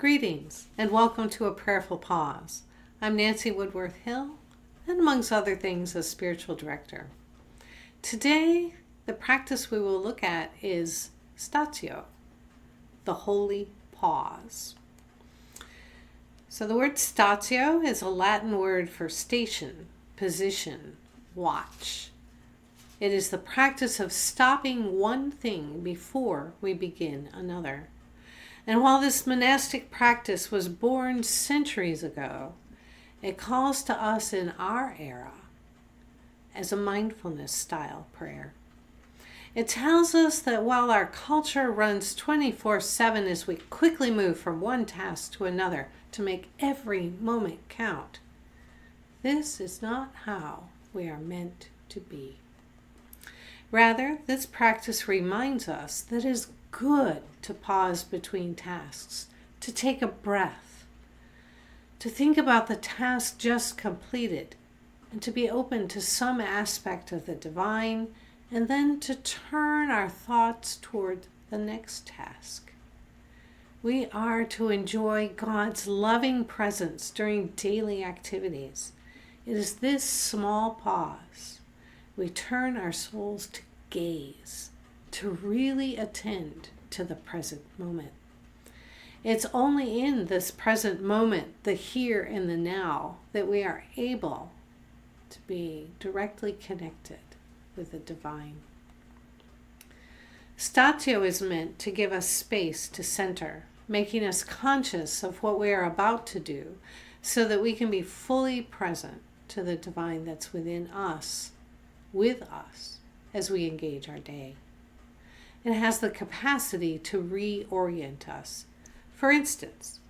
Greetings and welcome to a Prayerful Pause. I'm Nancy Woodworth-Hill, and amongst other things, a spiritual director. Today, the practice we will look at is Statio, the holy pause. So the word statio is a Latin word for station, position, watch. It is the practice of stopping one thing before we begin another. And while this monastic practice was born centuries ago, it calls to us in our era as a mindfulness style prayer. It tells us that while our culture runs 24/7 as we quickly move from one task to another to make every moment count, this is not how we are meant to be. Rather, this practice reminds us that it is good to pause between tasks, to take a breath, to think about the task just completed, and to be open to some aspect of the divine, and then to turn our thoughts toward the next task. We are to enjoy God's loving presence during daily activities. It is this small pause we turn our souls to gaze, to really attend to the present moment. It's only in this present moment, the here and the now, that we are able to be directly connected with the divine. Statio is meant to give us space to center, making us conscious of what we are about to do so that we can be fully present to the divine that's within us, with us, as we engage our day. It has the capacity to reorient us. For instance,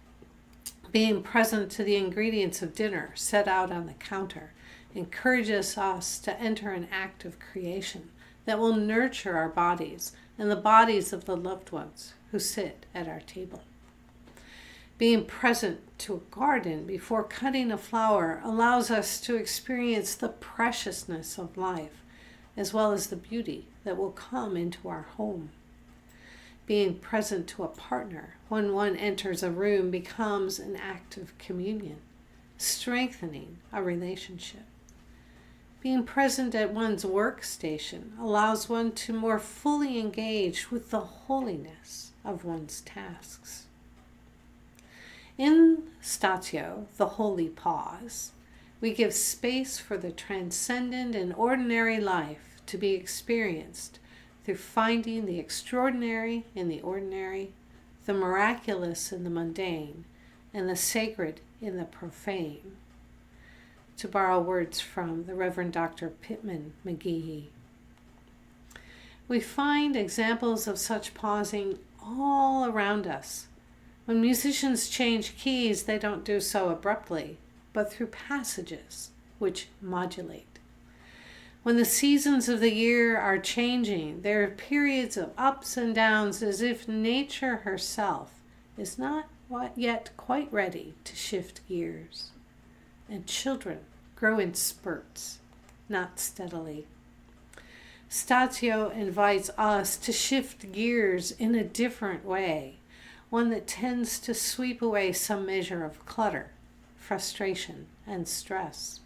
being present to the ingredients of dinner set out on the counter encourages us to enter an act of creation that will nurture our bodies and the bodies of the loved ones who sit at our table. Being present to a garden before cutting a flower allows us to experience the preciousness of life, as well as the beauty that will come into our home. Being present to a partner when one enters a room becomes an act of communion, strengthening a relationship. Being present at one's workstation allows one to more fully engage with the holiness of one's tasks. In Statio, the holy pause, we give space for the transcendent and ordinary life to be experienced through finding the extraordinary in the ordinary, the miraculous in the mundane, and the sacred in the profane. To borrow words from the Reverend Dr. Pittman McGehee. We find examples of such pausing all around us. When musicians change keys, they don't do so abruptly, but through passages which modulate. When the seasons of the year are changing, there are periods of ups and downs as if nature herself is not yet quite ready to shift gears. And children grow in spurts, not steadily. Statio invites us to shift gears in a different way, one that tends to sweep away some measure of clutter, frustration, and stress.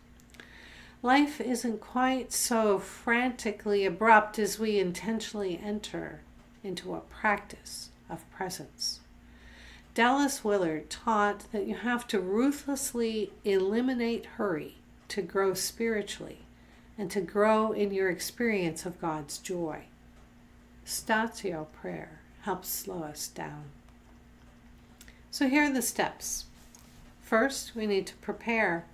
Life isn't quite so frantically abrupt as we intentionally enter into a practice of presence. Dallas Willard taught that you have to ruthlessly eliminate hurry to grow spiritually and to grow in your experience of God's joy. Statio prayer helps slow us down. So here are the steps. First, we need to prepare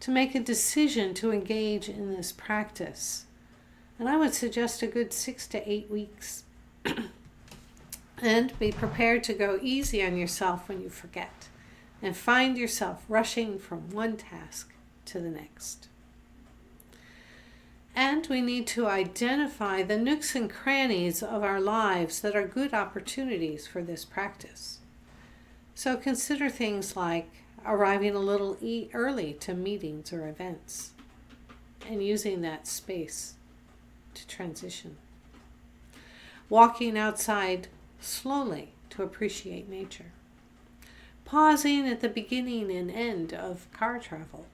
to make a decision to engage in this practice. And I would suggest a good 6 to 8 weeks. And be prepared to go easy on yourself when you forget and find yourself rushing from one task to the next. And we need to identify the nooks and crannies of our lives that are good opportunities for this practice. So consider things like arriving a little early to meetings or events and using that space to transition. Walking outside slowly to appreciate nature. Pausing at the beginning and end of car travel.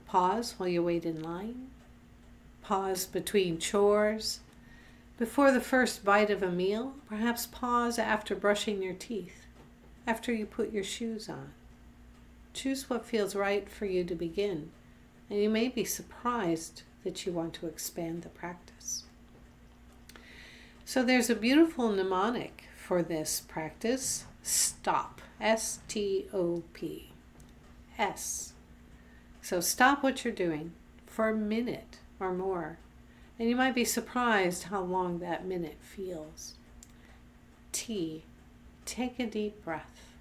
Pause while you wait in line. Pause between chores. Before the first bite of a meal, perhaps pause after brushing your teeth, after you put your shoes on. Choose what feels right for you to begin, and you may be surprised that you want to expand the practice. So there's a beautiful mnemonic for this practice. Stop. S-T-O-P. S. So stop what you're doing for a minute or more. And you might be surprised how long that minute feels. T. Take a deep breath.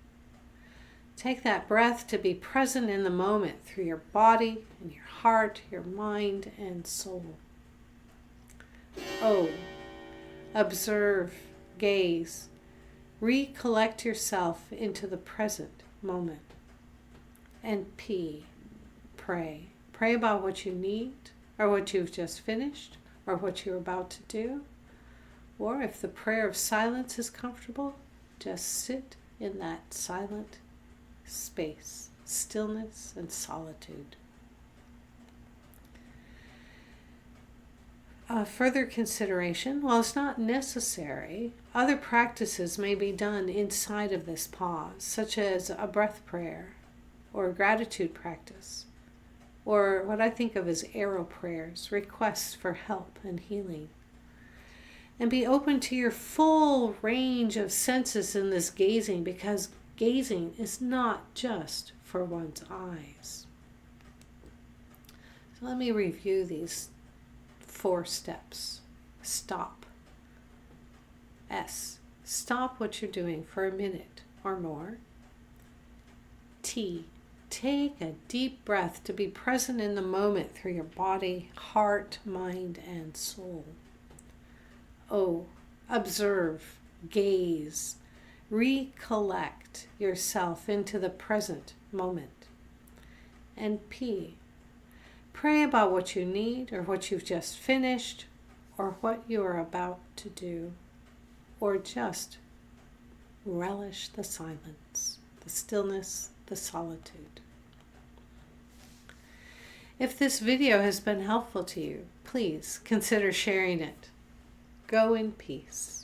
Take that breath to be present in the moment through your body and your heart, your mind, and soul. O. Observe, gaze. Recollect yourself into the present moment. And P. Pray. Pray about what you need, or what you've just finished, or what you're about to do. Or if the prayer of silence is comfortable, just sit in that silent space, stillness and solitude. Further consideration, while it's not necessary, other practices may be done inside of this pause, such as a breath prayer or a gratitude practice, or what I think of as arrow prayers, requests for help and healing. And be open to your full range of senses in this gazing, because gazing is not just for one's eyes. So let me review these 4 steps. Stop. S. Stop what you're doing for a minute or more. T. Take a deep breath to be present in the moment through your body, heart, mind, and soul. O. Observe, gaze, recollect yourself into the present moment. And P. Pray about what you need, or what you've just finished, or what you are about to do, or just relish the silence, the stillness, the solitude. If this video has been helpful to you, please consider sharing it. Go in peace.